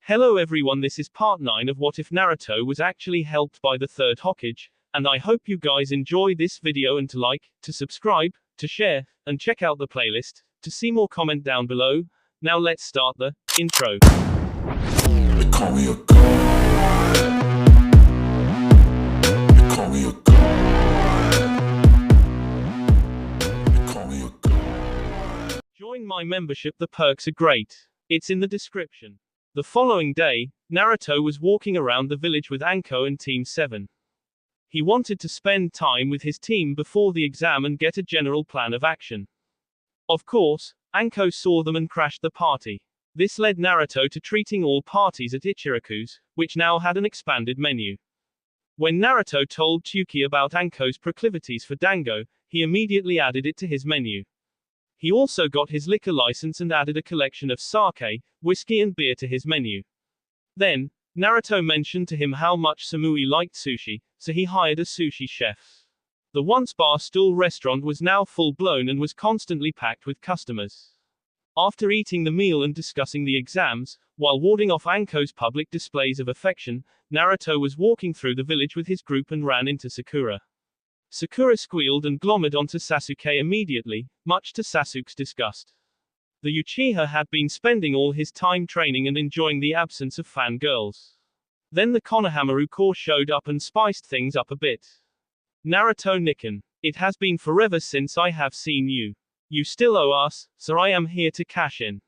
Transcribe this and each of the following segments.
Hello everyone, this is part 9 of What If Naruto was actually helped by the third Hokage, and I hope you guys enjoy this video and to like, to subscribe, to share, and check out the playlist, to see more comment down below. Now let's start the intro. They call me a god. They call me a god. They call me a god. Join my membership, the perks are great. It's in the description. The following day, Naruto was walking around the village with Anko and Team 7. He wanted to spend time with his team before the exam and get a general plan of action. Of course, Anko saw them and crashed the party. This led Naruto to treating all parties at Ichiraku's, which now had an expanded menu. When Naruto told Tsuki about Anko's proclivities for dango, he immediately added it to his menu. He also got his liquor license and added a collection of sake, whiskey and beer to his menu. Then, Naruto mentioned to him how much Samui liked sushi, so he hired a sushi chef. The once bar stool restaurant was now full-blown and was constantly packed with customers. After eating the meal and discussing the exams, while warding off Anko's public displays of affection, Naruto was walking through the village with his group and ran into Sakura. Sakura squealed and glommed onto Sasuke immediately, much to Sasuke's disgust. The Uchiha had been spending all his time training and enjoying the absence of fangirls. Then the Konohamaru Corps showed up and spiced things up a bit. Naruto Nikken. It has been forever since I have seen you. You still owe us, so I am here to cash in.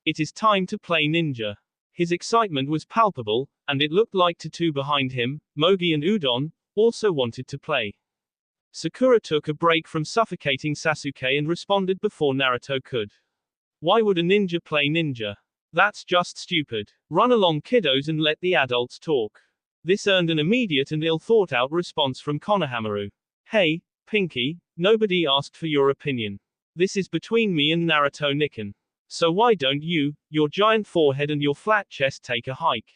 It is time to play ninja. His excitement was palpable, and it looked like Tatu behind him, Mogi and Udon, also wanted to play. Sakura took a break from suffocating Sasuke and responded before Naruto could. Why would a ninja play ninja? That's just stupid. Run along kiddos and let the adults talk. This earned an immediate and ill-thought-out response from Konohamaru. Hey, Pinky, nobody asked for your opinion. This is between me and Naruto Nikken. So why don't you, your giant forehead and your flat chest take a hike?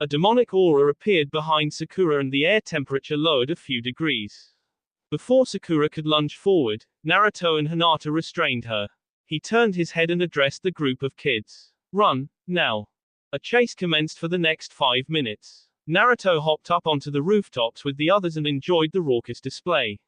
A demonic aura appeared behind Sakura and the air temperature lowered a few degrees. Before Sakura could lunge forward, Naruto and Hinata restrained her. He turned his head and addressed the group of kids. Run, now. A chase commenced for the next 5 minutes. Naruto hopped up onto the rooftops with the others and enjoyed the raucous display.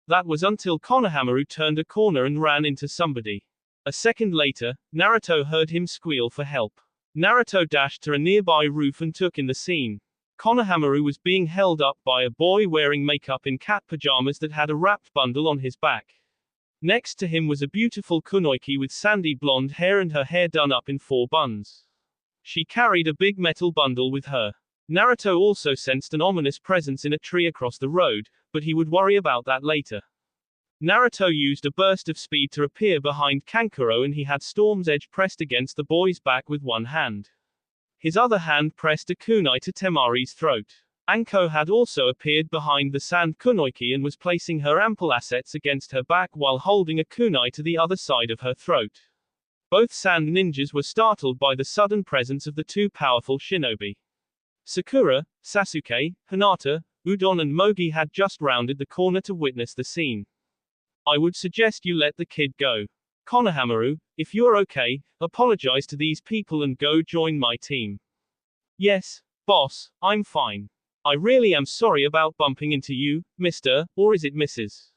That was until Konohamaru turned a corner and ran into somebody. A second later, Naruto heard him squeal for help. Naruto dashed to a nearby roof and took in the scene. Konohamaru was being held up by a boy wearing makeup in cat pajamas that had a wrapped bundle on his back. Next to him was a beautiful kunoichi with sandy blonde hair and her hair done up in 4 buns. She carried a big metal bundle with her. Naruto also sensed an ominous presence in a tree across the road, but he would worry about that later. Naruto used a burst of speed to appear behind Kankuro and he had Storm's Edge pressed against the boy's back with one hand. His other hand pressed a kunai to Temari's throat. Anko had also appeared behind the sand kunoichi and was placing her ample assets against her back while holding a kunai to the other side of her throat. Both sand ninjas were startled by the sudden presence of the two powerful shinobi. Sakura, Sasuke, Hinata, Udon and Mogi had just rounded the corner to witness the scene. I would suggest you let the kid go. Konohamaru, if you're okay, apologize to these people and go join my team. Yes, boss, I'm fine. I really am sorry about bumping into you, Mr., or is it Mrs.?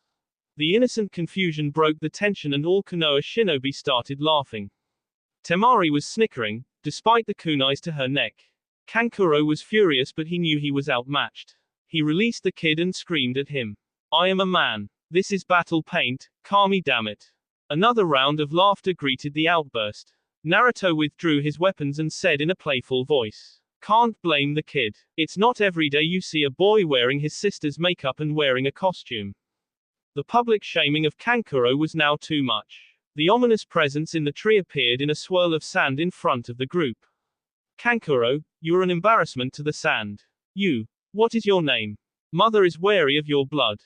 The innocent confusion broke the tension and all Konoha shinobi started laughing. Temari was snickering, despite the kunais to her neck. Kankuro was furious but he knew he was outmatched. He released the kid and screamed at him. I am a man. This is battle paint, Kami damn it. Another round of laughter greeted the outburst. Naruto withdrew his weapons and said in a playful voice. Can't blame the kid. It's not every day you see a boy wearing his sister's makeup and wearing a costume. The public shaming of Kankuro was now too much. The ominous presence in the tree appeared in a swirl of sand in front of the group. Kankuro, you're an embarrassment to the sand. You. What is your name? Mother is wary of your blood.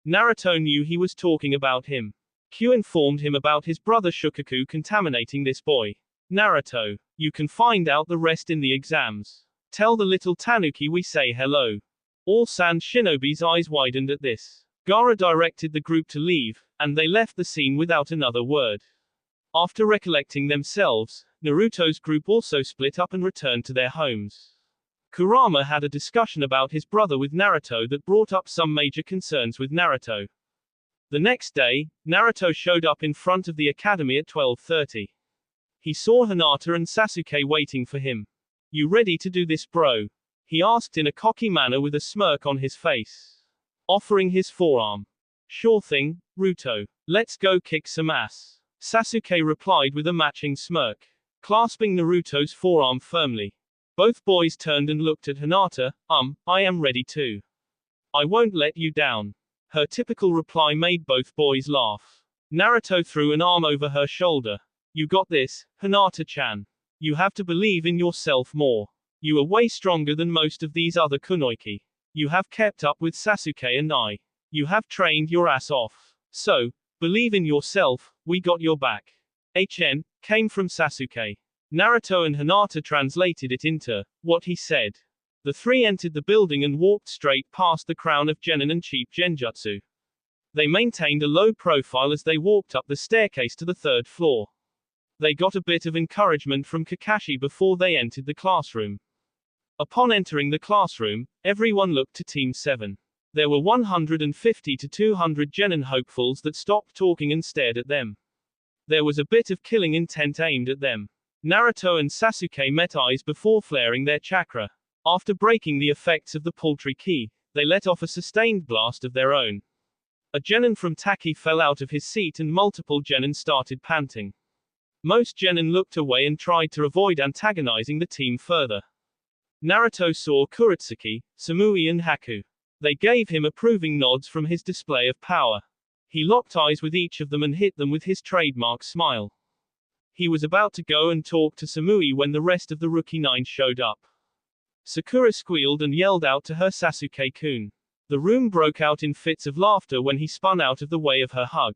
Naruto knew he was talking about him. Q informed him about his brother Shukaku contaminating this boy. Naruto, you can find out the rest in the exams. Tell the little tanuki we say hello. All sand shinobi's eyes widened at this. Gaara directed the group to leave, and they left the scene without another word. After recollecting themselves, Naruto's group also split up and returned to their homes. Kurama had a discussion about his brother with Naruto that brought up some major concerns with Naruto. The next day, Naruto showed up in front of the academy at 12:30. He saw Hinata and Sasuke waiting for him. "You ready to do this, bro?" he asked in a cocky manner with a smirk on his face, offering his forearm. "Sure thing, Ruto. Let's go kick some ass," Sasuke replied with a matching smirk, clasping Naruto's forearm firmly. Both boys turned and looked at Hinata. I am ready too. I won't let you down." Her typical reply made both boys laugh. Naruto threw an arm over her shoulder. "You got this, Hinata-chan. You have to believe in yourself more. You are way stronger than most of these other kunoichi. You have kept up with Sasuke and I. You have trained your ass off. So, believe in yourself, we got your back." Came from Sasuke. Naruto and Hinata translated it into what he said. The three entered the building and walked straight past the crown of genin and cheap genjutsu. They maintained a low profile as they walked up the staircase to the third floor. They got a bit of encouragement from Kakashi before they entered the classroom. Upon entering the classroom, everyone looked to Team 7. There were 150 to 200 genin hopefuls that stopped talking and stared at them. There was a bit of killing intent aimed at them. Naruto and Sasuke met eyes before flaring their chakra. After breaking the effects of the paltry ki, they let off a sustained blast of their own. A genin from Taki fell out of his seat and multiple genin started panting. Most genin looked away and tried to avoid antagonizing the team further. Naruto saw Kurotsuki, Samui and Haku. They gave him approving nods from his display of power. He locked eyes with each of them and hit them with his trademark smile. He was about to go and talk to Samui when the rest of the Rookie 9 showed up. Sakura squealed and yelled out to her Sasuke-kun. The room broke out in fits of laughter when he spun out of the way of her hug.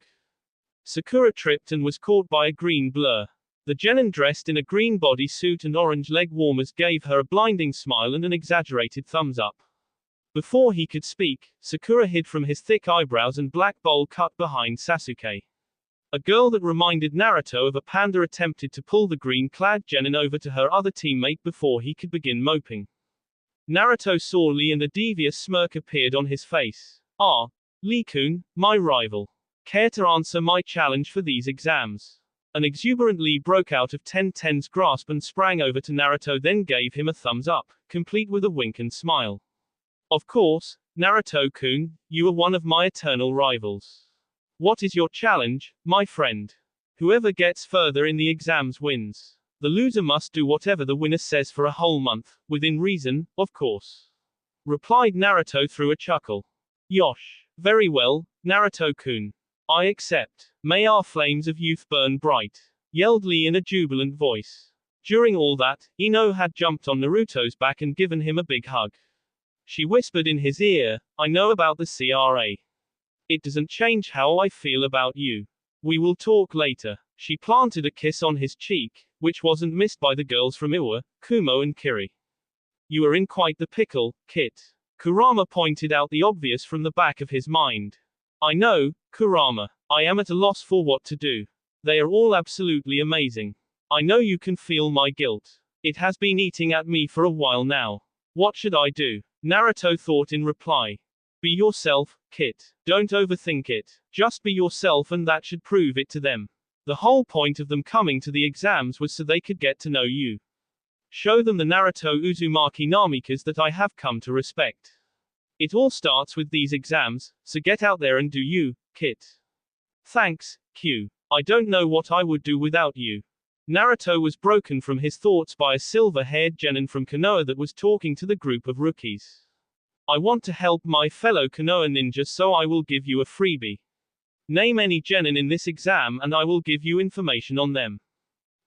Sakura tripped and was caught by a green blur. The genin dressed in a green bodysuit and orange leg warmers gave her a blinding smile and an exaggerated thumbs up. Before he could speak, Sakura hid from his thick eyebrows and black bowl cut behind Sasuke. A girl that reminded Naruto of a panda attempted to pull the green-clad genin over to her other teammate before he could begin moping. Naruto saw Lee and a devious smirk appeared on his face. Lee-kun, my rival. Care to answer my challenge for these exams? An exuberant Lee broke out of Ten's grasp and sprang over to Naruto, then gave him a thumbs up, complete with a wink and smile. Of course, Naruto-kun, you are one of my eternal rivals. What is your challenge, my friend? Whoever gets further in the exams wins. The loser must do whatever the winner says for a whole month, within reason, of course. Replied Naruto through a chuckle. Yosh. Very well, Naruto-kun. I accept. May our flames of youth burn bright. Yelled Lee in a jubilant voice. During all that, Ino had jumped on Naruto's back and given him a big hug. She whispered in his ear, I know about the CRA. It doesn't change how I feel about you. We will talk later. She planted a kiss on his cheek, which wasn't missed by the girls from Iwa, Kumo and Kiri. You are in quite the pickle, Kit. Kurama pointed out the obvious from the back of his mind. I know, Kurama. I am at a loss for what to do. They are all absolutely amazing. I know you can feel my guilt. It has been eating at me for a while now. What should I do? Naruto thought in reply. Be yourself, Kit. Don't overthink it. Just be yourself and that should prove it to them. The whole point of them coming to the exams was so they could get to know you. Show them the Naruto Uzumaki Namikas that I have come to respect. It all starts with these exams, so get out there and do you, Kit. Thanks, Q. I don't know what I would do without you. Naruto was broken from his thoughts by a silver-haired genin from Konoha that was talking to the group of rookies. I want to help my fellow Konoha ninja, so I will give you a freebie. Name any genin in this exam and I will give you information on them.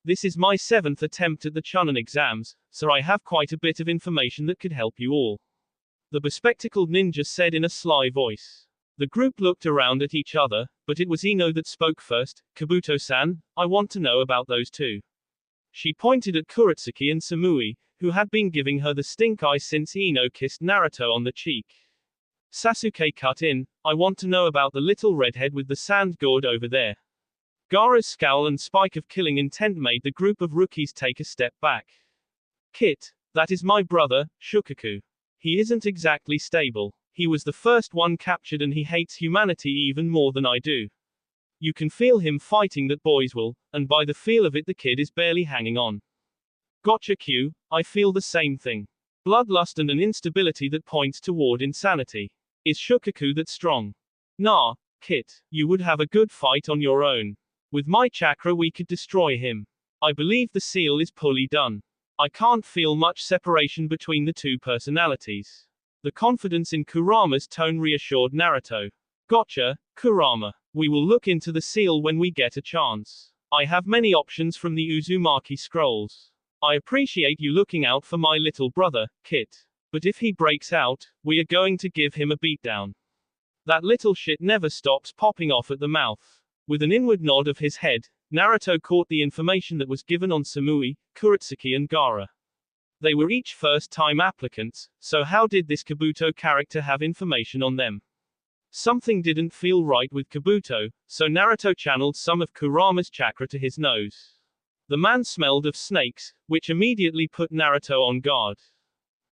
This is my 7th attempt at the Chunin exams, so I have quite a bit of information that could help you all. The bespectacled ninja said in a sly voice. The group looked around at each other, but it was Ino that spoke first. Kabuto-san, I want to know about those two. She pointed at Kurotsuki and Samui, who had been giving her the stink eye since Ino kissed Naruto on the cheek. Sasuke cut in, I want to know about the little redhead with the sand gourd over there. Gaara's scowl and spike of killing intent made the group of rookies take a step back. Kit, that is my brother, Shukaku. He isn't exactly stable. He was the first one captured and he hates humanity even more than I do. You can feel him fighting that boys will, and by the feel of it the kid is barely hanging on. Gotcha Q, I feel the same thing. Bloodlust and an instability that points toward insanity. Is Shukaku that strong? Nah, Kit, you would have a good fight on your own. With my chakra we could destroy him. I believe the seal is poorly done. I can't feel much separation between the two personalities. The confidence in Kurama's tone reassured Naruto. Gotcha, Kurama. We will look into the seal when we get a chance. I have many options from the Uzumaki scrolls. I appreciate you looking out for my little brother, Kit. But if he breaks out, we are going to give him a beatdown. That little shit never stops popping off at the mouth. With an inward nod of his head, Naruto caught the information that was given on Samui, Kuretsuki and Gaara. They were each first-time applicants, so how did this Kabuto character have information on them? Something didn't feel right with Kabuto, so Naruto channeled some of Kurama's chakra to his nose. The man smelled of snakes, which immediately put Naruto on guard.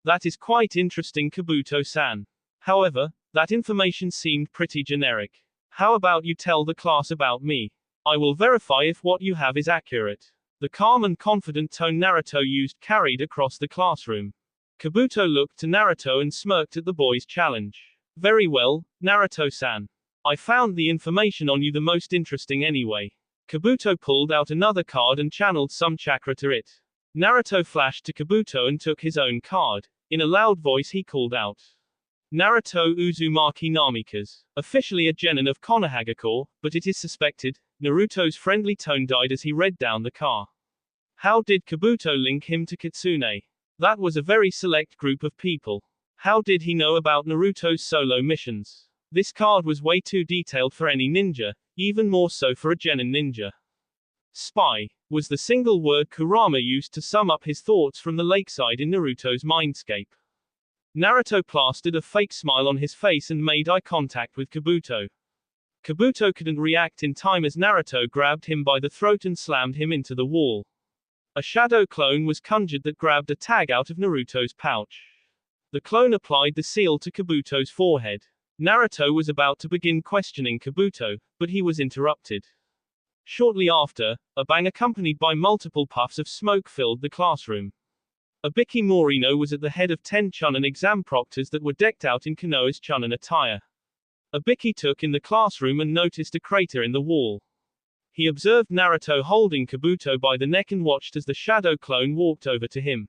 That is quite interesting, Kabuto-san. However, that information seemed pretty generic. How about you tell the class about me? I will verify if what you have is accurate. The calm and confident tone Naruto used carried across the classroom. Kabuto looked to Naruto and smirked at the boy's challenge. Very well, Naruto-san. I found the information on you the most interesting anyway. Kabuto pulled out another card and channeled some chakra to it. Naruto flashed to Kabuto and took his own card. In a loud voice he called out. Naruto Uzumaki Namikaze. Officially a genin of Konohagakure, Corps, but it is suspected. Naruto's friendly tone died as he read down the card. How did Kabuto link him to Kitsune? That was a very select group of people. How did he know about Naruto's solo missions? This card was way too detailed for any ninja, even more so for a genin ninja. Spy was the single word Kurama used to sum up his thoughts from the lakeside in Naruto's mindscape. Naruto plastered a fake smile on his face and made eye contact with Kabuto. Kabuto couldn't react in time as Naruto grabbed him by the throat and slammed him into the wall. A shadow clone was conjured that grabbed a tag out of Naruto's pouch. The clone applied the seal to Kabuto's forehead. Naruto was about to begin questioning Kabuto, but he was interrupted. Shortly after, a bang accompanied by multiple puffs of smoke filled the classroom. Abiki Morino was at the head of 10 Chunin exam proctors that were decked out in Konoha's Chunin attire. Abiki took in the classroom and noticed a crater in the wall. He observed Naruto holding Kabuto by the neck and watched as the shadow clone walked over to him.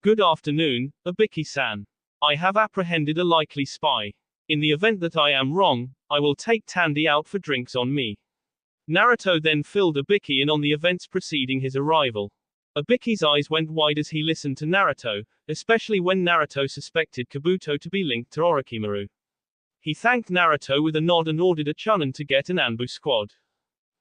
Good afternoon, Abiki-san. I have apprehended a likely spy. In the event that I am wrong, I will take Tandy out for drinks on me. Naruto then filled Abiki in on the events preceding his arrival. Abiki's eyes went wide as he listened to Naruto, especially when Naruto suspected Kabuto to be linked to Orochimaru. He thanked Naruto with a nod and ordered a Chunin to get an Anbu squad.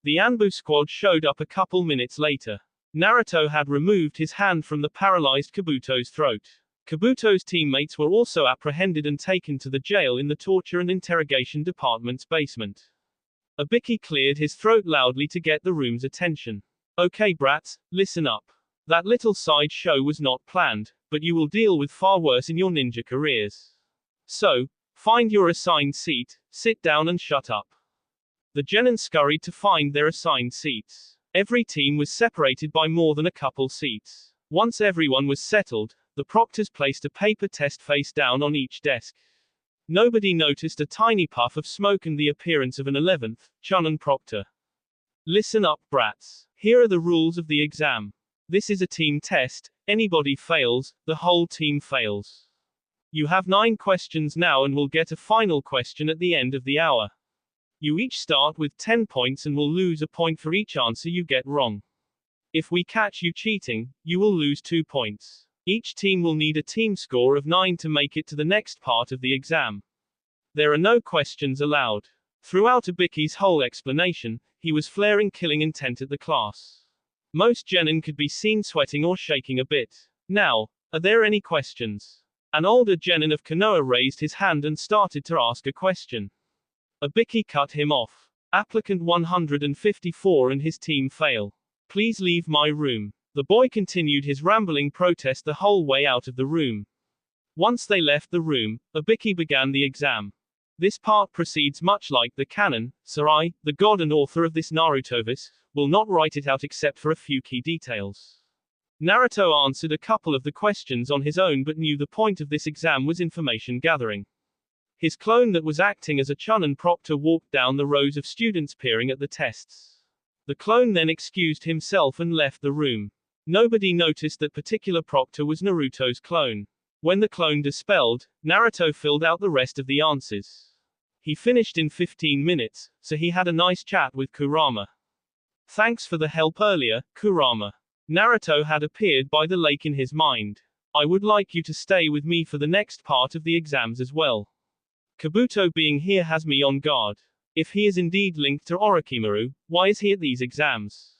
The Anbu squad showed up a couple minutes later. Naruto had removed his hand from the paralyzed Kabuto's throat. Kabuto's teammates were also apprehended and taken to the jail in the torture and interrogation department's basement. Abiki cleared his throat loudly to get the room's attention. Okay brats, listen up. That little side show was not planned, but you will deal with far worse in your ninja careers. So, find your assigned seat, sit down and shut up. The genin scurried to find their assigned seats. Every team was separated by more than a couple seats. Once everyone was settled, the proctors placed a paper test face down on each desk. Nobody noticed a tiny puff of smoke and the appearance of an 11th Chunin proctor. Listen up, brats. Here are the rules of the exam. This is a team test. Anybody fails, the whole team fails. You have 9 questions now and will get a final question at the end of the hour. You each start with 10 points and will lose a point for each answer you get wrong. If we catch you cheating, you will lose 2 points. Each team will need a team score of 9 to make it to the next part of the exam. There are no questions allowed. Throughout Abiki's whole explanation, he was flaring killing intent at the class. Most genin could be seen sweating or shaking a bit. Now, are there any questions? An older genin of Konoha raised his hand and started to ask a question. Abiki cut him off. Applicant 154 and his team fail. Please leave my room. The boy continued his rambling protest the whole way out of the room. Once they left the room, Ibiki began the exam. This part proceeds much like the canon, so I, the god and author of this Narutoverse, will not write it out except for a few key details. Naruto answered a couple of the questions on his own but knew the point of this exam was information gathering. His clone that was acting as a Chunin proctor walked down the rows of students peering at the tests. The clone then excused himself and left the room. Nobody noticed that particular proctor was Naruto's clone. When the clone dispelled, Naruto filled out the rest of the answers. He finished in 15 minutes, so he had a nice chat with Kurama. Thanks for the help earlier, Kurama. Naruto had appeared by the lake in his mind. I would like you to stay with me for the next part of the exams as well. Kabuto being here has me on guard. If he is indeed linked to Orochimaru, why is he at these exams?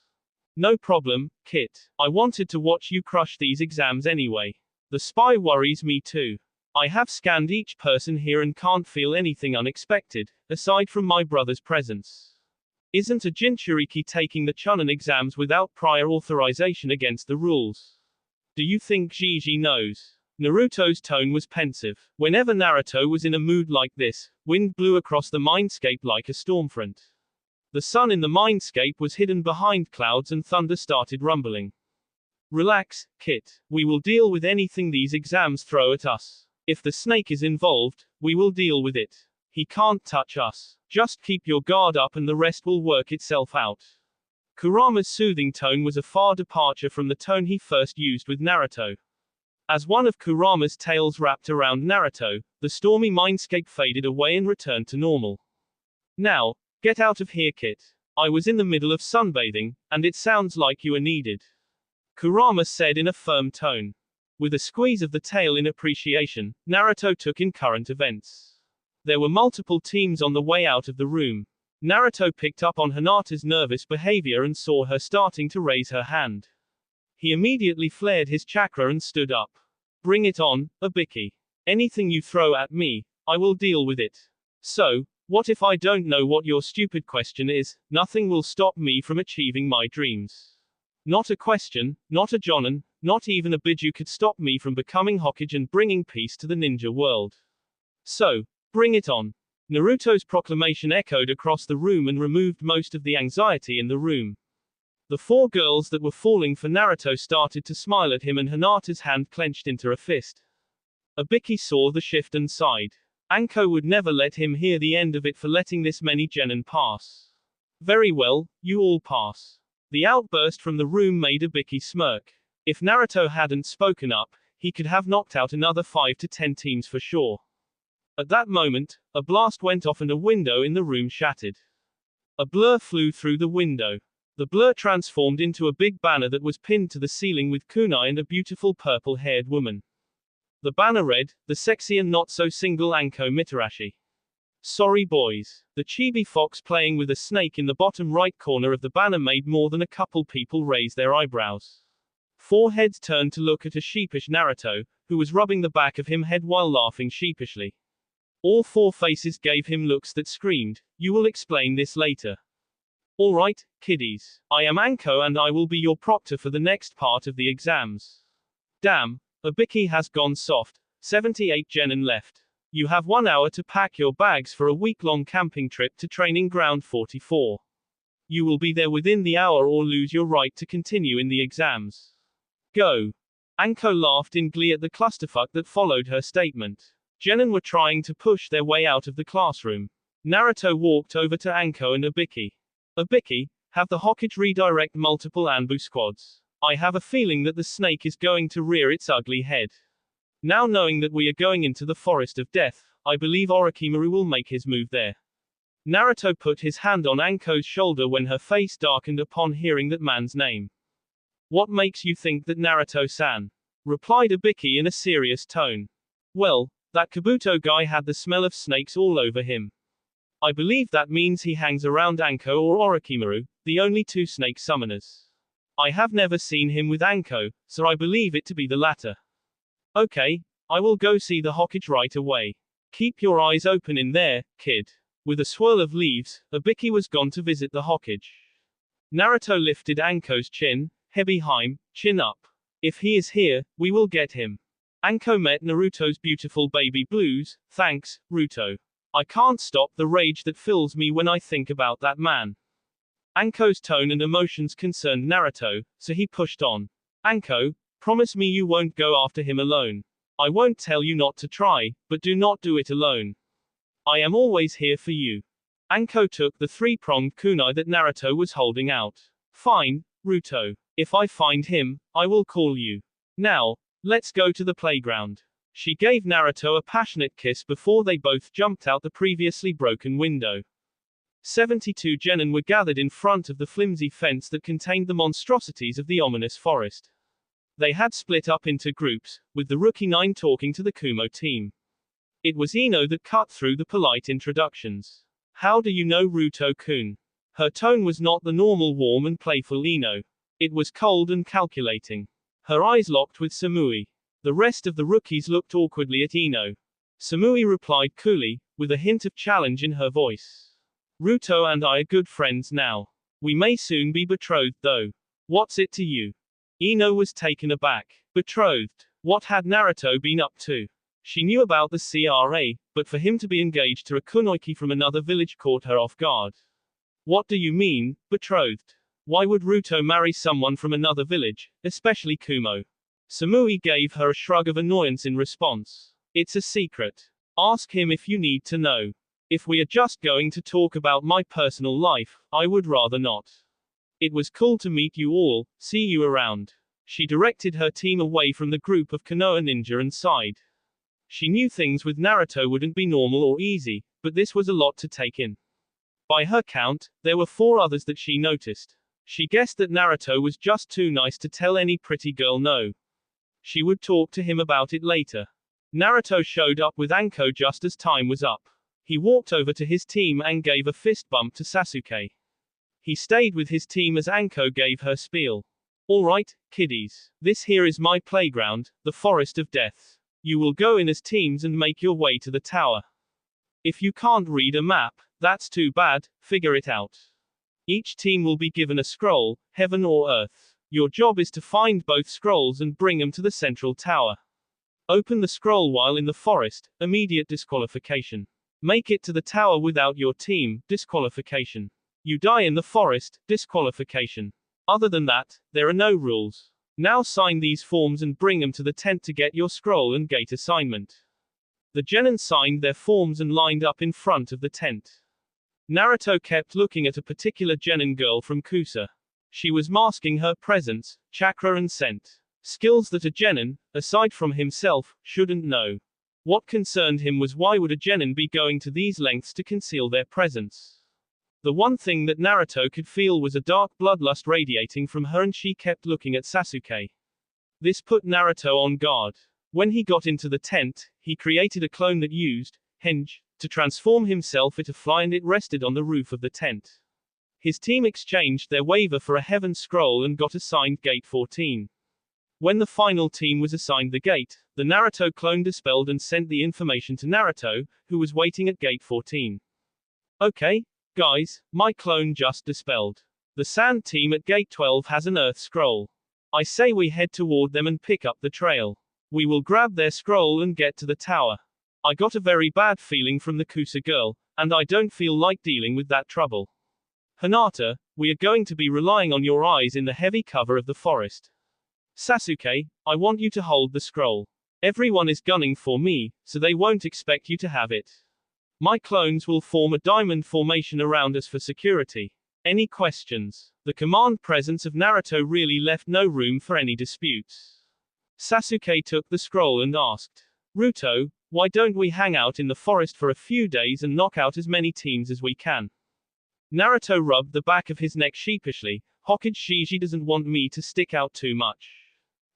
No problem, Kit. I wanted to watch you crush these exams anyway. The spy worries me too. I have scanned each person here and can't feel anything unexpected, aside from my brother's presence. Isn't a Jinchuriki taking the Chunin exams without prior authorization against the rules? Do you think Gigi knows? Naruto's tone was pensive. Whenever Naruto was in a mood like this, wind blew across the mindscape like a stormfront. The sun in the mindscape was hidden behind clouds and thunder started rumbling. Relax, Kit. We will deal with anything these exams throw at us. If the snake is involved, we will deal with it. He can't touch us. Just keep your guard up and the rest will work itself out. Kurama's soothing tone was a far departure from the tone he first used with Naruto. As one of Kurama's tails wrapped around Naruto, the stormy mindscape faded away and returned to normal. Now, get out of here, Kit. I was in the middle of sunbathing, and it sounds like you are needed. Kurama said in a firm tone. With a squeeze of the tail in appreciation, Naruto took in current events. There were multiple teams on the way out of the room. Naruto picked up on Hinata's nervous behavior and saw her starting to raise her hand. He immediately flared his chakra and stood up. Bring it on, Ibiki. Anything you throw at me, I will deal with it. So, what if I don't know what your stupid question is? Nothing will stop me from achieving my dreams. Not a question, not a jonin, not even a biju could stop me from becoming Hokage and bringing peace to the ninja world. So, bring it on. Naruto's proclamation echoed across the room and removed most of the anxiety in the room. The four girls that were falling for Naruto started to smile at him and Hinata's hand clenched into a fist. Ibiki saw the shift and sighed. Anko would never let him hear the end of it for letting this many genin pass. Very well, you all pass. The outburst from the room made Ibiki smirk. If Naruto hadn't spoken up, he could have knocked out another 5 to 10 teams for sure. At that moment, a blast went off and a window in the room shattered. A blur flew through the window. The blur transformed into a big banner that was pinned to the ceiling with kunai and a beautiful purple-haired woman. The banner read, "The sexy and not so single Anko Mitarashi." Sorry boys. The chibi fox playing with a snake in the bottom right corner of the banner made more than a couple people raise their eyebrows. Four heads turned to look at a sheepish Naruto, who was rubbing the back of his head while laughing sheepishly. All four faces gave him looks that screamed, "You will explain this later." Alright, kiddies. I am Anko and I will be your proctor for the next part of the exams. Damn, Ibiki has gone soft. 78 genin left. You have 1 hour to pack your bags for a week-long camping trip to Training Ground 44. You will be there within the hour or lose your right to continue in the exams. Go. Anko laughed in glee at the clusterfuck that followed her statement. Genin were trying to push their way out of the classroom. Naruto walked over to Anko and Ibiki. Ibiki, have the Hokage redirect multiple Anbu squads. I have a feeling that the snake is going to rear its ugly head. Now knowing that we are going into the forest of death, I believe Orochimaru will make his move there. Naruto put his hand on Anko's shoulder when her face darkened upon hearing that man's name. What makes you think that Naruto-san? Replied Ibiki in a serious tone. Well, that Kabuto guy had the smell of snakes all over him. I believe that means he hangs around Anko or Orochimaru, the only two snake summoners. I have never seen him with Anko, so I believe it to be the latter. Okay, I will go see the Hokage right away. Keep your eyes open in there, kid. With a swirl of leaves, Ibiki was gone to visit the Hokage. Naruto lifted Anko's chin, Hebiheim, chin up. If he is here, we will get him. Anko met Naruto's beautiful baby blues, thanks, Ruto. I can't stop the rage that fills me when I think about that man. Anko's tone and emotions concerned Naruto, so he pushed on. Anko, promise me you won't go after him alone. I won't tell you not to try, but do not do it alone. I am always here for you. Anko took the three-pronged kunai that Naruto was holding out. Fine, Ruto. If I find him, I will call you. Now, let's go to the playground. She gave Naruto a passionate kiss before they both jumped out the previously broken window. 72 genin were gathered in front of the flimsy fence that contained the monstrosities of the ominous forest. They had split up into groups, with the Rookie 9 talking to the Kumo team. It was Ino that cut through the polite introductions. How do you know Ruto-kun? Her tone was not the normal warm and playful Ino. It was cold and calculating. Her eyes locked with Samui. The rest of the rookies looked awkwardly at Ino. Samui replied coolly, with a hint of challenge in her voice. Ruto and I are good friends now. We may soon be betrothed though. What's it to you? Ino was taken aback. Betrothed? What had Naruto been up to? She knew about the CRA, but for him to be engaged to a kunoichi from another village caught her off guard. What do you mean, betrothed? Why would Ruto marry someone from another village, especially Kumo? Samui gave her a shrug of annoyance in response. It's a secret. Ask him if you need to know. If we are just going to talk about my personal life, I would rather not. It was cool to meet you all, see you around. She directed her team away from the group of Konoha ninja and sighed. She knew things with Naruto wouldn't be normal or easy, but this was a lot to take in. By her count, there were 4 others that she noticed. She guessed that Naruto was just too nice to tell any pretty girl no. She would talk to him about it later. Naruto showed up with Anko just as time was up. He walked over to his team and gave a fist bump to Sasuke. He stayed with his team as Anko gave her spiel. Alright, kiddies. This here is my playground, the Forest of Death. You will go in as teams and make your way to the tower. If you can't read a map, that's too bad, figure it out. Each team will be given a scroll, heaven or earth. Your job is to find both scrolls and bring them to the central tower. Open the scroll while in the forest, immediate disqualification. Make it to the tower without your team, disqualification. You die in the forest, disqualification. Other than that, there are no rules. Now sign these forms and bring them to the tent to get your scroll and gate assignment. The genin signed their forms and lined up in front of the tent. Naruto kept looking at a particular genin girl from Kusa. She was masking her presence, chakra and scent. Skills that a genin, aside from himself, shouldn't know. What concerned him was why would a genin be going to these lengths to conceal their presence? The one thing that Naruto could feel was a dark bloodlust radiating from her and she kept looking at Sasuke. This put Naruto on guard. When he got into the tent, he created a clone that used, henge, to transform himself into a fly and it rested on the roof of the tent. His team exchanged their waiver for a heaven scroll and got assigned Gate 14. When the final team was assigned the gate, the Naruto clone dispelled and sent the information to Naruto, who was waiting at Gate 14. Okay, guys, my clone just dispelled. The Sand team at Gate 12 has an Earth scroll. I say we head toward them and pick up the trail. We will grab their scroll and get to the tower. I got a very bad feeling from the Kusa girl, and I don't feel like dealing with that trouble. Hinata, we are going to be relying on your eyes in the heavy cover of the forest. Sasuke, I want you to hold the scroll. Everyone is gunning for me, so they won't expect you to have it. My clones will form a diamond formation around us for security. Any questions? The command presence of Naruto really left no room for any disputes. Sasuke took the scroll and asked, Ruto, why don't we hang out in the forest for a few days and knock out as many teams as we can? Naruto rubbed the back of his neck sheepishly. Hokage Shiji doesn't want me to stick out too much.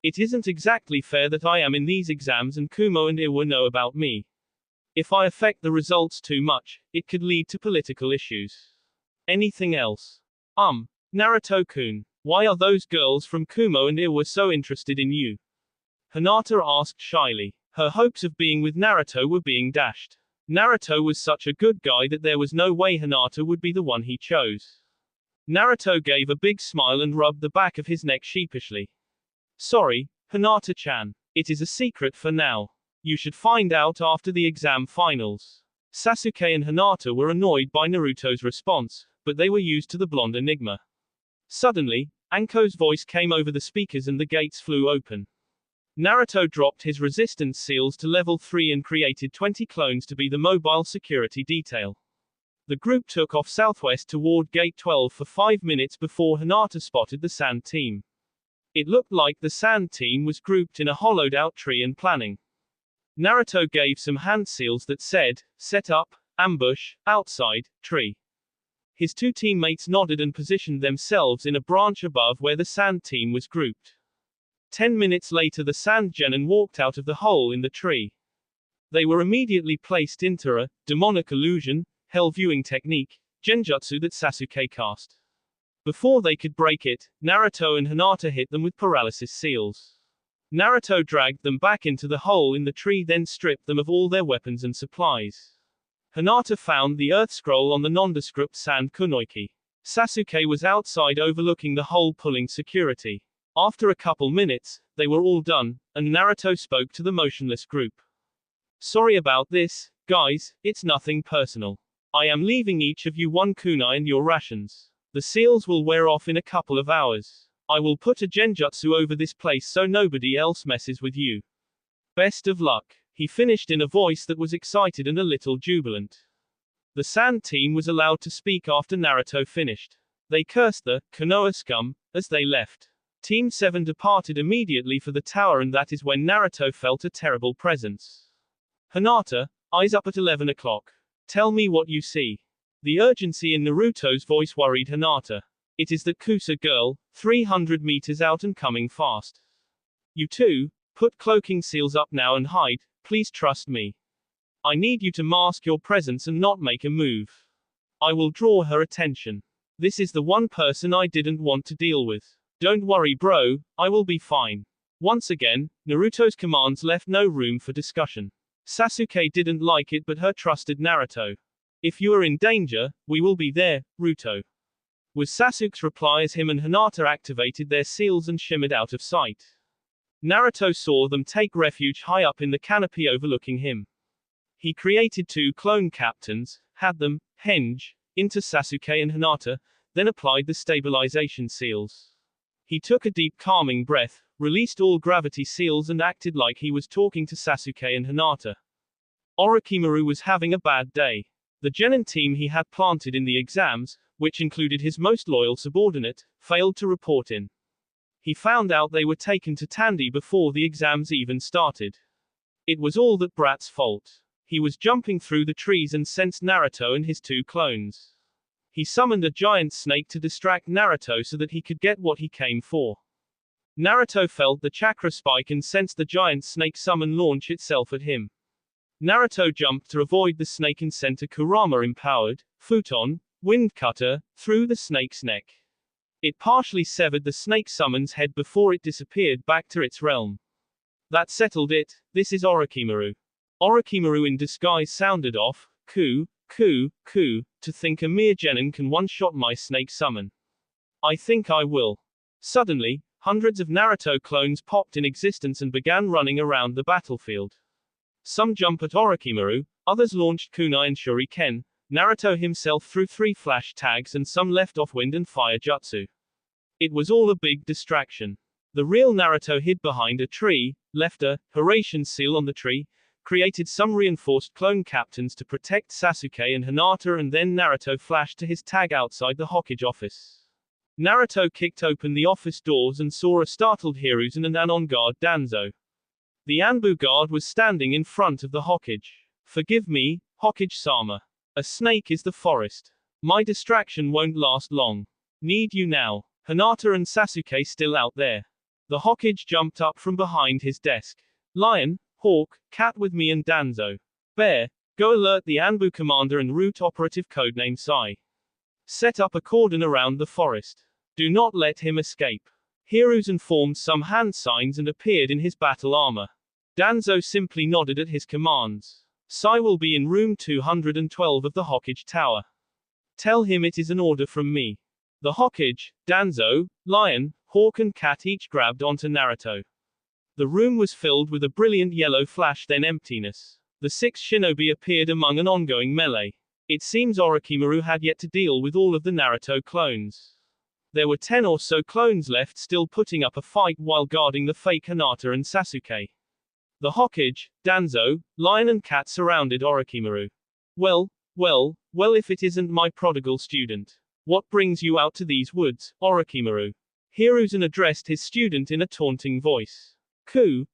It isn't exactly fair that I am in these exams and Kumo and Iwa know about me. If I affect the results too much, it could lead to political issues. Anything else? Naruto-kun, why are those girls from Kumo and Iwa so interested in you? Hinata asked shyly. Her hopes of being with Naruto were being dashed. Naruto was such a good guy that there was no way Hinata would be the one he chose. Naruto gave a big smile and rubbed the back of his neck sheepishly. Sorry, Hinata-chan. It is a secret for now. You should find out after the exam finals. Sasuke and Hinata were annoyed by Naruto's response, but they were used to the blonde enigma. Suddenly, Anko's voice came over the speakers and the gates flew open. Naruto dropped his resistance seals to level 3 and created 20 clones to be the mobile security detail. The group took off southwest toward Gate 12 for 5 minutes before Hinata spotted the Sand Team. It looked like the Sand Team was grouped in a hollowed-out tree and planning. Naruto gave some hand seals that said, set up, ambush, outside, tree. His two teammates nodded and positioned themselves in a branch above where the Sand Team was grouped. 10 minutes later the Sand Genin walked out of the hole in the tree. They were immediately placed into a demonic illusion, hell viewing technique, genjutsu that Sasuke cast. Before they could break it, Naruto and Hinata hit them with paralysis seals. Naruto dragged them back into the hole in the tree, then stripped them of all their weapons and supplies. Hinata found the earth scroll on the nondescript sand kunoiki. Sasuke was outside overlooking the hole pulling security. After a couple minutes, they were all done, and Naruto spoke to the motionless group. Sorry about this, guys, it's nothing personal. I am leaving each of you one kunai and your rations. The seals will wear off in a couple of hours. I will put a genjutsu over this place so nobody else messes with you. Best of luck. He finished in a voice that was excited and a little jubilant. The Sand Team was allowed to speak after Naruto finished. They cursed the Konoha scum as they left. Team 7 departed immediately for the tower, and that is when Naruto felt a terrible presence. Hinata, eyes up at 11 o'clock. Tell me what you see. The urgency in Naruto's voice worried Hinata. It is that Kusa girl, 300 meters out and coming fast. You two, put cloaking seals up now and hide, please trust me. I need you to mask your presence and not make a move. I will draw her attention. This is the one person I didn't want to deal with. Don't worry bro, I will be fine. Once again, Naruto's commands left no room for discussion. Sasuke didn't like it but her trusted Naruto. If you are in danger, we will be there, Ruto. Was Sasuke's reply as him and Hinata activated their seals and shimmered out of sight. Naruto saw them take refuge high up in the canopy overlooking him. He created two clone captains, had them henge into Sasuke and Hinata, then applied the stabilization seals. He took a deep calming breath, released all gravity seals and acted like he was talking to Sasuke and Hinata. Orochimaru was having a bad day. The Genin team he had planted in the exams, which included his most loyal subordinate, failed to report in. He found out they were taken to Tandy before the exams even started. It was all that brat's fault. He was jumping through the trees and sensed Naruto and his two clones. He summoned a giant snake to distract Naruto so that he could get what he came for. Naruto felt the chakra spike and sensed the giant snake summon launch itself at him. Naruto jumped to avoid the snake and sent a Kurama-empowered futon wind cutter through the snake's neck. It partially severed the snake summon's head before it disappeared back to its realm. That settled it. This is Orochimaru. Orochimaru in disguise sounded off, "Ku, ku, ku," to think a mere genin can one-shot my snake summon. I think I will. Suddenly, hundreds of Naruto clones popped in existence and began running around the battlefield. Some jump at Orochimaru, others launched kunai and shuriken, Naruto himself threw 3 flash tags and some left off wind and fire jutsu. It was all a big distraction. The real Naruto hid behind a tree, left a Hiraishin seal on the tree, created some reinforced clone captains to protect Sasuke and Hinata, and then Naruto flashed to his tag outside the Hokage office. Naruto kicked open the office doors and saw a startled Hiruzen and an on-guard Danzo. The Anbu guard was standing in front of the Hokage. Forgive me, Hokage-sama. A snake is the forest. My distraction won't last long. Need you now. Hinata and Sasuke still out there. The Hokage jumped up from behind his desk. Lion, hawk, cat with me and Danzo. Bear, go alert the Anbu commander and root operative codename Sai. Set up a cordon around the forest. Do not let him escape. Hiruzen formed some hand signs and appeared in his battle armor. Danzo simply nodded at his commands. Sai will be in room 212 of the Hokage Tower. Tell him it is an order from me. The Hokage, Danzo, Lion, Hawk and Cat each grabbed onto Naruto. The room was filled with a brilliant yellow flash, then emptiness. The 6 shinobi appeared among an ongoing melee. It seems Orochimaru had yet to deal with all of the Naruto clones. There were 10 or so clones left, still putting up a fight while guarding the fake Hinata and Sasuke. The Hokage, Danzo, Lion and Cat surrounded Orochimaru. Well, if it isn't my prodigal student. What brings you out to these woods, Orochimaru? Hiruzen addressed his student in a taunting voice. Ku.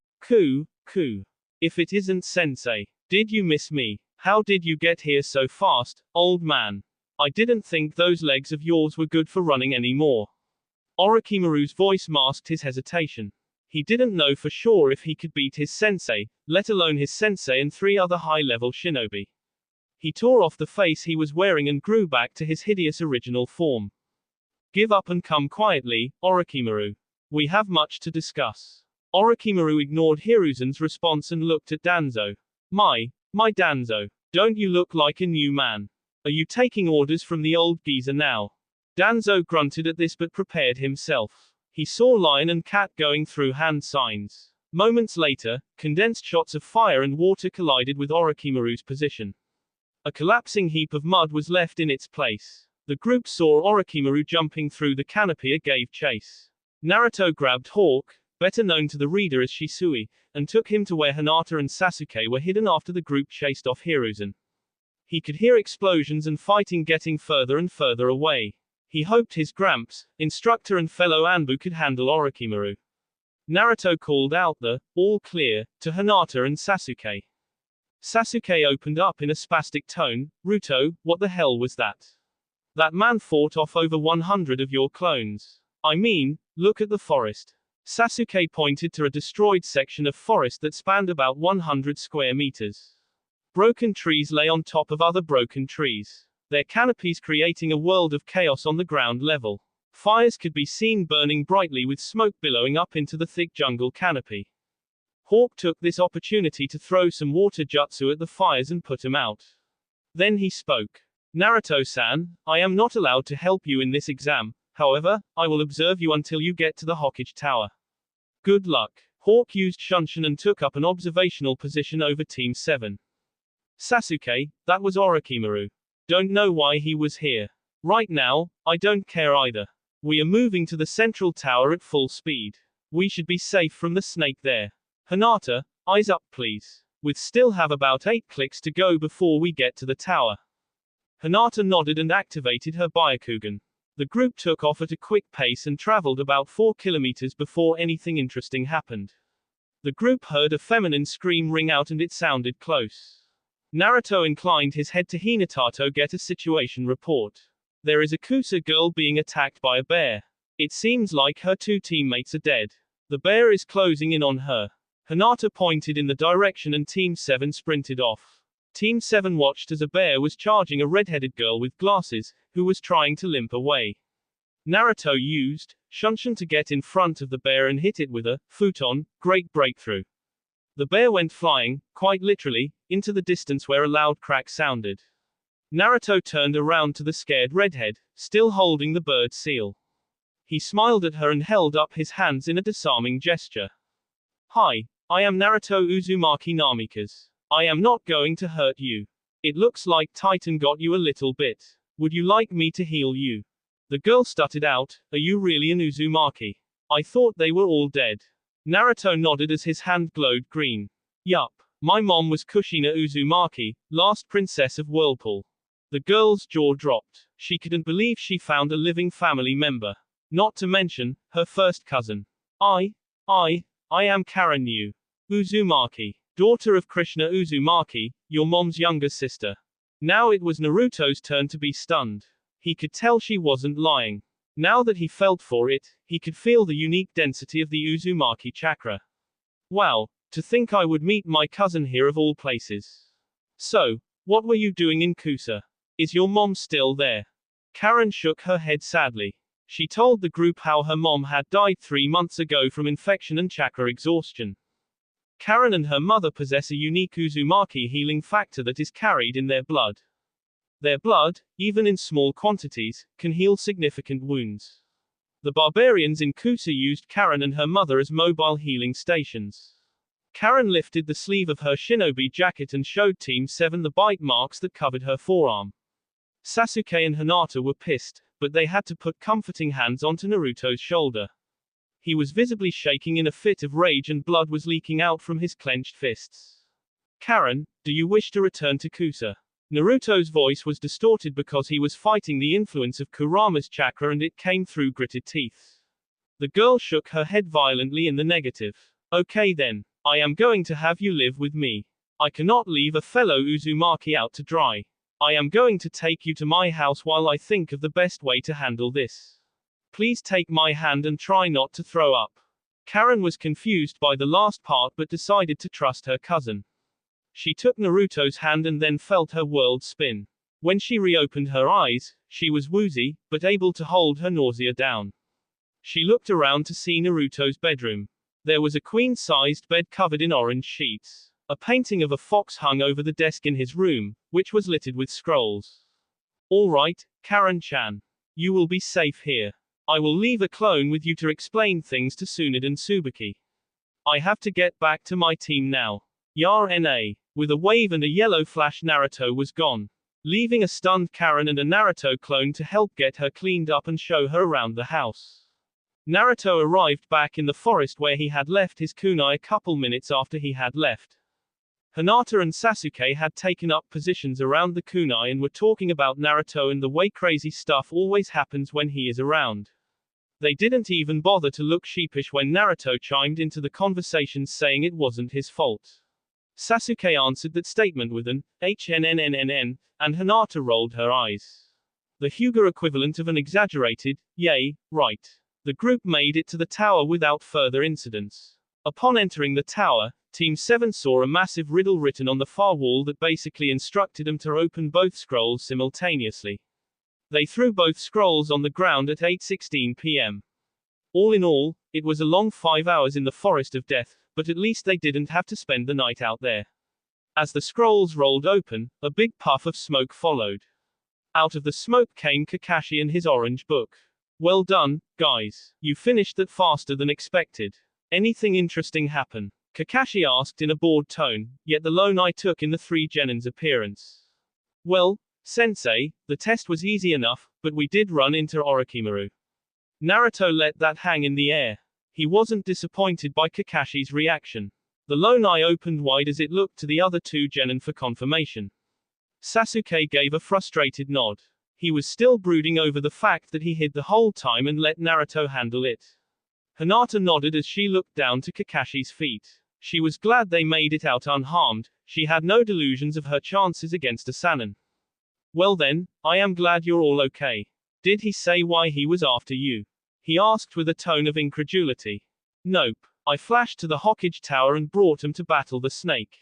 If it isn't sensei. Did you miss me? How did you get here so fast, old man? I didn't think those legs of yours were good for running anymore. Orochimaru's voice masked his hesitation. He didn't know for sure if he could beat his sensei, let alone his sensei and 3 other high-level shinobi. He tore off the face he was wearing and grew back to his hideous original form. Give up and come quietly, Orochimaru. We have much to discuss. Orochimaru ignored Hiruzen's response and looked at Danzo. My Danzo. Don't you look like a new man? Are you taking orders from the old geezer now? Danzo grunted at this but prepared himself. He saw Lion and Cat going through hand signs. Moments later, condensed shots of fire and water collided with Orochimaru's position. A collapsing heap of mud was left in its place. The group saw Orochimaru jumping through the canopy and gave chase. Naruto grabbed Hawk, better known to the reader as Shisui, and took him to where Hinata and Sasuke were hidden after the group chased off Hiruzen. He could hear explosions and fighting getting further and further away. He hoped his Gramps, instructor and fellow Anbu could handle Orochimaru. Naruto called out the all clear to Hinata and Sasuke. Sasuke opened up in a spastic tone. Ruto, what the hell was that? That man fought off over 100 of your clones. I mean, look at the forest. Sasuke pointed to a destroyed section of forest that spanned about 100 square meters. Broken trees lay on top of other broken trees, their canopies creating a world of chaos on the ground level. Fires could be seen burning brightly with smoke billowing up into the thick jungle canopy. Hawk took this opportunity to throw some water jutsu at the fires and put them out. Then he spoke. Naruto-san, I am not allowed to help you in this exam, however, I will observe you until you get to the Hokage Tower. Good luck. Hawk used Shunshin and took up an observational position over Team 7. Sasuke, that was Orochimaru. Don't know why he was here. Right now, I don't care either. We are moving to the central tower at full speed. We should be safe from the snake there. Hinata, eyes up please. We still have about 8 clicks to go before we get to the tower. Hinata nodded and activated her Byakugan. The group took off at a quick pace and traveled about 4 kilometers before anything interesting happened. The group heard a feminine scream ring out and it sounded close. Naruto inclined his head to Hinata. Get a situation report. There is a Kusa girl being attacked by a bear. It seems like her 2 teammates are dead. The bear is closing in on her. Hinata pointed in the direction and Team 7 sprinted off. Team 7 watched as a bear was charging a red-headed girl with glasses, who was trying to limp away. Naruto used Shunshin to get in front of the bear and hit it with a futon. Great breakthrough. The bear went flying, quite literally, into the distance where a loud crack sounded. Naruto turned around to the scared redhead, still holding the bird seal. He smiled at her and held up his hands in a disarming gesture. Hi, I am Naruto Uzumaki Namikaze. I am not going to hurt you. It looks like Titan got you a little bit. Would you like me to heal you? The girl stuttered out, are you really an Uzumaki? I thought they were all dead. Naruto nodded as his hand glowed green. Yup. My mom was Kushina Uzumaki, last princess of Whirlpool. The girl's jaw dropped. She couldn't believe she found a living family member. Not to mention, her first cousin. I am Karen Yu Uzumaki, daughter of Krishna Uzumaki, your mom's younger sister. Now it was Naruto's turn to be stunned. He could tell she wasn't lying. Now that he felt for it, he could feel the unique density of the Uzumaki chakra. Wow, to think I would meet my cousin here of all places. So, what were you doing in Kusa? Is your mom still there? Karen shook her head sadly. She told the group how her mom had died 3 months ago from infection and chakra exhaustion. Karen and her mother possess a unique Uzumaki healing factor that is carried in their blood. Their blood, even in small quantities, can heal significant wounds. The barbarians in Kusa used Karen and her mother as mobile healing stations. Karen lifted the sleeve of her shinobi jacket and showed Team 7 the bite marks that covered her forearm. Sasuke and Hinata were pissed, but they had to put comforting hands onto Naruto's shoulder. He was visibly shaking in a fit of rage and blood was leaking out from his clenched fists. Karen, do you wish to return to Kusa? Naruto's voice was distorted because he was fighting the influence of Kurama's chakra and it came through gritted teeth. The girl shook her head violently in the negative. Okay then, I am going to have you live with me. I cannot leave a fellow Uzumaki out to dry. I am going to take you to my house while I think of the best way to handle this. Please take my hand and try not to throw up. Karen was confused by the last part but decided to trust her cousin. She took Naruto's hand and then felt her world spin. When she reopened her eyes, she was woozy, but able to hold her nausea down. She looked around to see Naruto's bedroom. There was a queen-sized bed covered in orange sheets. A painting of a fox hung over the desk in his room, which was littered with scrolls. All right, Karen-chan. You will be safe here. I will leave a clone with you to explain things to Tsunade and Tsubaki. I have to get back to my team now. Yar-na. With a wave and a yellow flash, Naruto was gone, leaving a stunned Karen and a Naruto clone to help get her cleaned up and show her around the house. Naruto arrived back in the forest where he had left his kunai a couple minutes after he had left. Hinata and Sasuke had taken up positions around the kunai and were talking about Naruto and the way crazy stuff always happens when he is around. They didn't even bother to look sheepish when Naruto chimed into the conversations saying it wasn't his fault. Sasuke answered that statement with an HNNNNN, and Hinata rolled her eyes. The Hyuga equivalent of an exaggerated, yay, right. The group made it to the tower without further incidents. Upon entering the tower, Team 7 saw a massive riddle written on the far wall that basically instructed them to open both scrolls simultaneously. They threw both scrolls on the ground at 8:16 p.m. All in all, it was a long 5 hours in the forest of death, but at least they didn't have to spend the night out there. As the scrolls rolled open, a big puff of smoke followed. Out of the smoke came Kakashi and his orange book. Well done, guys. You finished that faster than expected. Anything interesting happen? Kakashi asked in a bored tone, yet the lone I took in the three Genin's appearance. Well, Sensei, the test was easy enough, but we did run into Orochimaru. Naruto let that hang in the air. He wasn't disappointed by Kakashi's reaction. The lone eye opened wide as it looked to the other two Genin for confirmation. Sasuke gave a frustrated nod. He was still brooding over the fact that he hid the whole time and let Naruto handle it. Hinata nodded as she looked down to Kakashi's feet. She was glad they made it out unharmed. She had no delusions of her chances against a Sannin. Well then, I am glad you're all okay. Did he say why he was after you? He asked with a tone of incredulity. Nope. I flashed to the Hokage tower and brought him to battle the snake.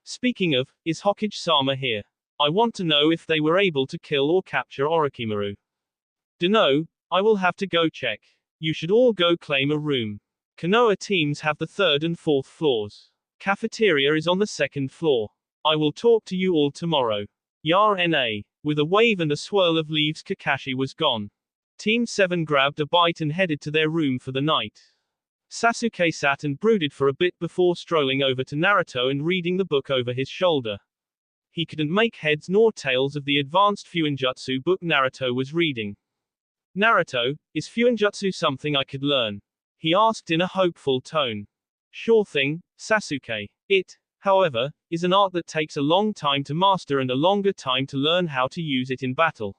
Speaking of, is Hokage-sama here? I want to know if they were able to kill or capture Orochimaru. Dunno, I will have to go check. You should all go claim a room. Konoha teams have the 3rd and 4th floors. Cafeteria is on the 2nd floor. I will talk to you all tomorrow. Yar-na. With a wave and a swirl of leaves, Kakashi was gone. Team 7 grabbed a bite and headed to their room for the night. Sasuke sat and brooded for a bit before strolling over to Naruto and reading the book over his shoulder. He couldn't make heads nor tails of the advanced Fuinjutsu book Naruto was reading. Naruto, is Fuinjutsu something I could learn? He asked in a hopeful tone. Sure thing, Sasuke. It, however, is an art that takes a long time to master and a longer time to learn how to use it in battle.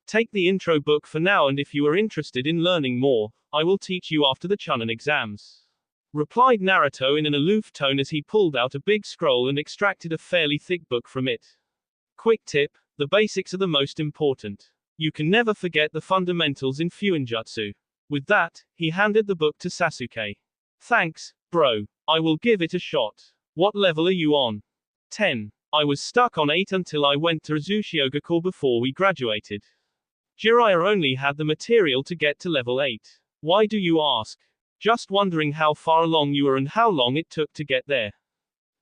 Take the intro book for now, and if you are interested in learning more, I will teach you after the Chunin exams. Replied Naruto in an aloof tone as he pulled out a big scroll and extracted a fairly thick book from it. Quick tip, the basics are the most important. You can never forget the fundamentals in Fuinjutsu. With that, he handed the book to Sasuke. Thanks, bro. I will give it a shot. What level are you on? 10. I was stuck on 8 until I went to Azuchiogakure before we graduated. Jiraiya only had the material to get to level 8. Why do you ask? Just wondering how far along you were and how long it took to get there.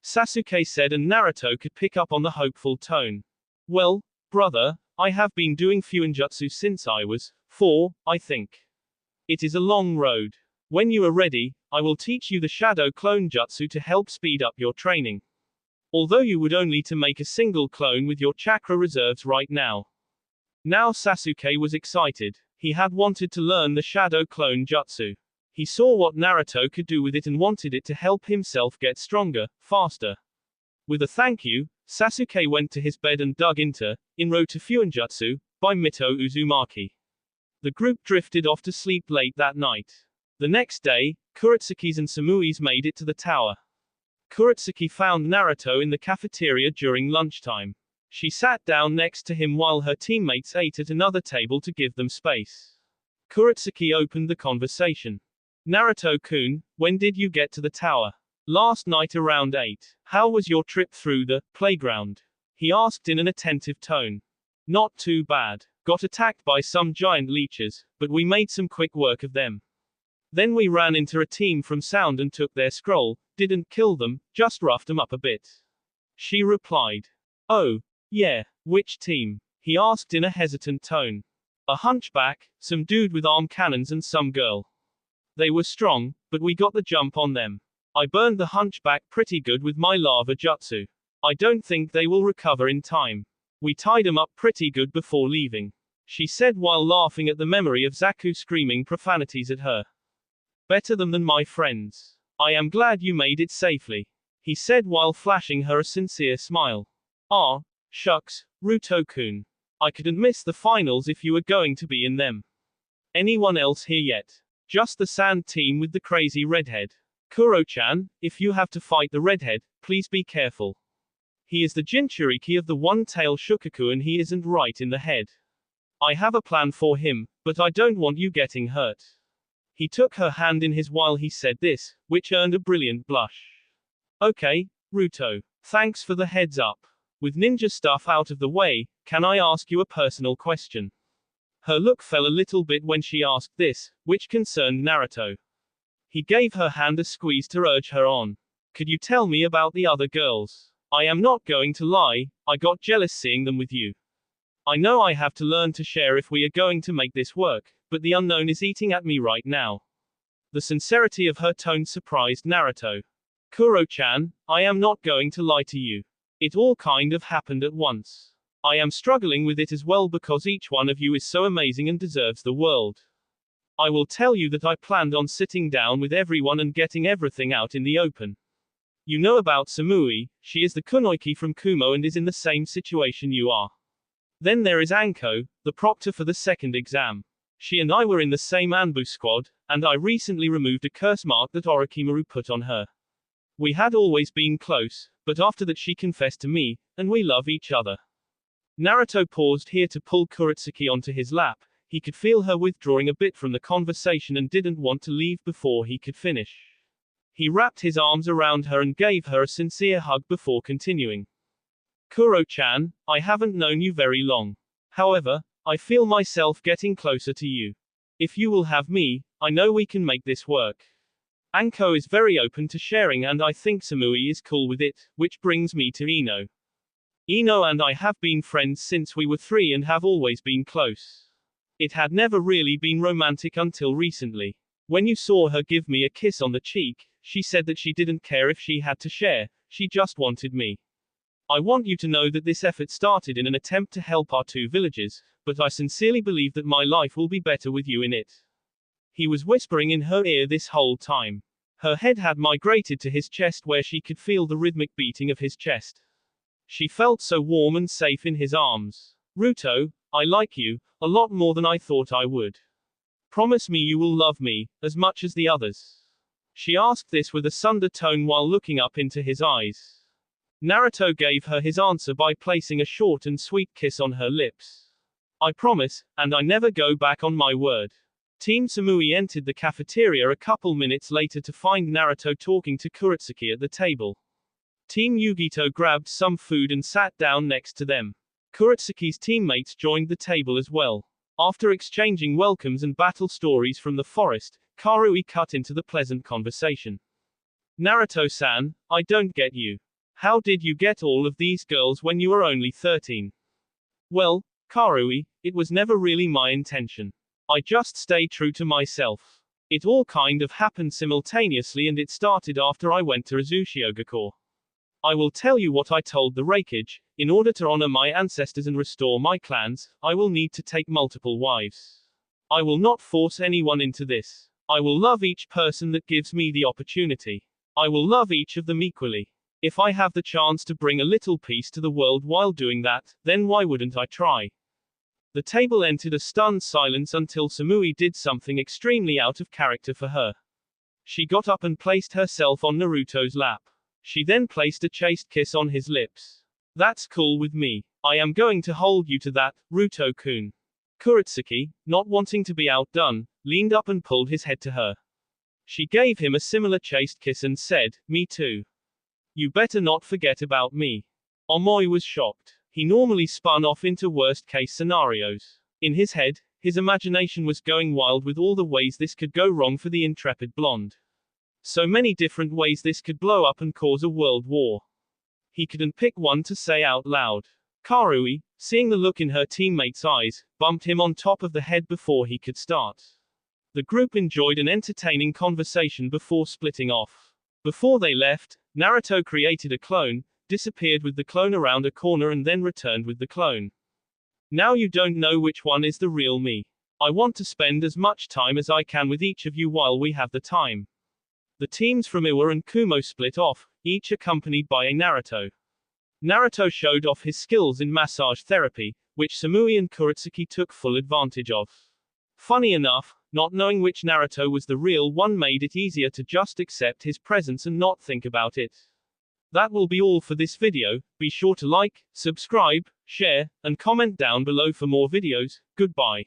Sasuke said, and Naruto could pick up on the hopeful tone. Well, brother, I have been doing fuinjutsu since I was 4, I think. It is a long road. When you are ready, I will teach you the shadow clone jutsu to help speed up your training. Although you would only to make a single clone with your chakra reserves right now. Now Sasuke was excited. He had wanted to learn the shadow clone jutsu. He saw what Naruto could do with it and wanted it to help himself get stronger, faster. With a thank you, Sasuke went to his bed and dug into Inro Fuinjutsu by Mito Uzumaki. The group drifted off to sleep late that night. The next day, Kuretsuki's and Samui's made it to the tower. Kuretsuki found Naruto in the cafeteria during lunchtime. She sat down next to him while her teammates ate at another table to give them space. Kuretsuki opened the conversation. Naruto-kun, when did you get to the tower? Last night around 8. How was your trip through the playground? He asked in an attentive tone. Not too bad. Got attacked by some giant leeches, but we made some quick work of them. Then we ran into a team from Sound and took their scroll, didn't kill them, just roughed them up a bit. She replied. Oh, yeah, which team? He asked in a hesitant tone. A hunchback, some dude with arm cannons and some girl. They were strong, but we got the jump on them. I burned the hunchback pretty good with my lava jutsu. I don't think they will recover in time. We tied him up pretty good before leaving. She said while laughing at the memory of Zaku screaming profanities at her. Better them than my friends. I am glad you made it safely. He said while flashing her a sincere smile. Ah, shucks, Ruto-kun. I couldn't miss the finals if you were going to be in them. Anyone else here yet? Just the Sand team with the crazy redhead. Kuro-chan, if you have to fight the redhead, please be careful. He is the Jinchuriki of the one-tail Shukaku and he isn't right in the head. I have a plan for him, but I don't want you getting hurt. He took her hand in his while he said this, which earned a brilliant blush. Okay, Ruto. Thanks for the heads up. With ninja stuff out of the way, can I ask you a personal question? Her look fell a little bit when she asked this, which concerned Naruto. He gave her hand a squeeze to urge her on. Could you tell me about the other girls? I am not going to lie, I got jealous seeing them with you. I know I have to learn to share if we are going to make this work, but the unknown is eating at me right now. The sincerity of her tone surprised Naruto. Kuro-chan, I am not going to lie to you. It all kind of happened at once. I am struggling with it as well because each one of you is so amazing and deserves the world. I will tell you that I planned on sitting down with everyone and getting everything out in the open. You know about Samui, she is the kunoiki from Kumo and is in the same situation you are. Then there is Anko, the proctor for the second exam. She and I were in the same Anbu squad, and I recently removed a curse mark that Orochimaru put on her. We had always been close, but after that she confessed to me, and we love each other. Naruto paused here to pull Kuretsuki onto his lap. He could feel her withdrawing a bit from the conversation and didn't want to leave before he could finish. He wrapped his arms around her and gave her a sincere hug before continuing. Kuro-chan, I haven't known you very long. However, I feel myself getting closer to you. If you will have me, I know we can make this work. Anko is very open to sharing and I think Samui is cool with it, which brings me to Ino. Ino and I have been friends since we were 3 and have always been close. It had never really been romantic until recently. When you saw her give me a kiss on the cheek, she said that she didn't care if she had to share, she just wanted me. I want you to know that this effort started in an attempt to help our 2 villages, but I sincerely believe that my life will be better with you in it. He was whispering in her ear this whole time. Her head had migrated to his chest where she could feel the rhythmic beating of his chest. She felt so warm and safe in his arms. Ruto, I like you, a lot more than I thought I would. Promise me you will love me, as much as the others. She asked this with a sunder tone while looking up into his eyes. Naruto gave her his answer by placing a short and sweet kiss on her lips. I promise, and I never go back on my word. Team Samui entered the cafeteria a couple minutes later to find Naruto talking to Kuretsuki at the table. Team Yugito grabbed some food and sat down next to them. Kuretsuki's teammates joined the table as well. After exchanging welcomes and battle stories from the forest, Karui cut into the pleasant conversation. Naruto-san, I don't get you. How did you get all of these girls when you were only 13? Well, Karui, it was never really my intention. I just stay true to myself. It all kind of happened simultaneously and it started after I went to Azuchiogakure. I will tell you what I told the Raikage. In order to honor my ancestors and restore my clans, I will need to take multiple wives. I will not force anyone into this. I will love each person that gives me the opportunity. I will love each of them equally. If I have the chance to bring a little peace to the world while doing that, then why wouldn't I try? The table entered a stunned silence until Samui did something extremely out of character for her. She got up and placed herself on Naruto's lap. She then placed a chaste kiss on his lips. That's cool with me. I am going to hold you to that, Ruto-kun. Kuretsuki, not wanting to be outdone, leaned up and pulled his head to her. She gave him a similar chaste kiss and said, "Me too. You better not forget about me." Omoi was shocked. He normally spun off into worst-case scenarios. In his head, his imagination was going wild with all the ways this could go wrong for the intrepid blonde. So many different ways this could blow up and cause a world war. He couldn't pick one to say out loud. Karui, seeing the look in her teammate's eyes, bumped him on top of the head before he could start. The group enjoyed an entertaining conversation before splitting off. Before they left, Naruto created a clone, disappeared with the clone around a corner and then returned with the clone. Now you don't know which one is the real me. I want to spend as much time as I can with each of you while we have the time. The teams from Iwa and Kumo split off, each accompanied by a Naruto. Naruto showed off his skills in massage therapy, which Samui and Kuretsuki took full advantage of. Funny enough, not knowing which Naruto was the real one made it easier to just accept his presence and not think about it. That will be all for this video. Be sure to like, subscribe, share, and comment down below for more videos. Goodbye.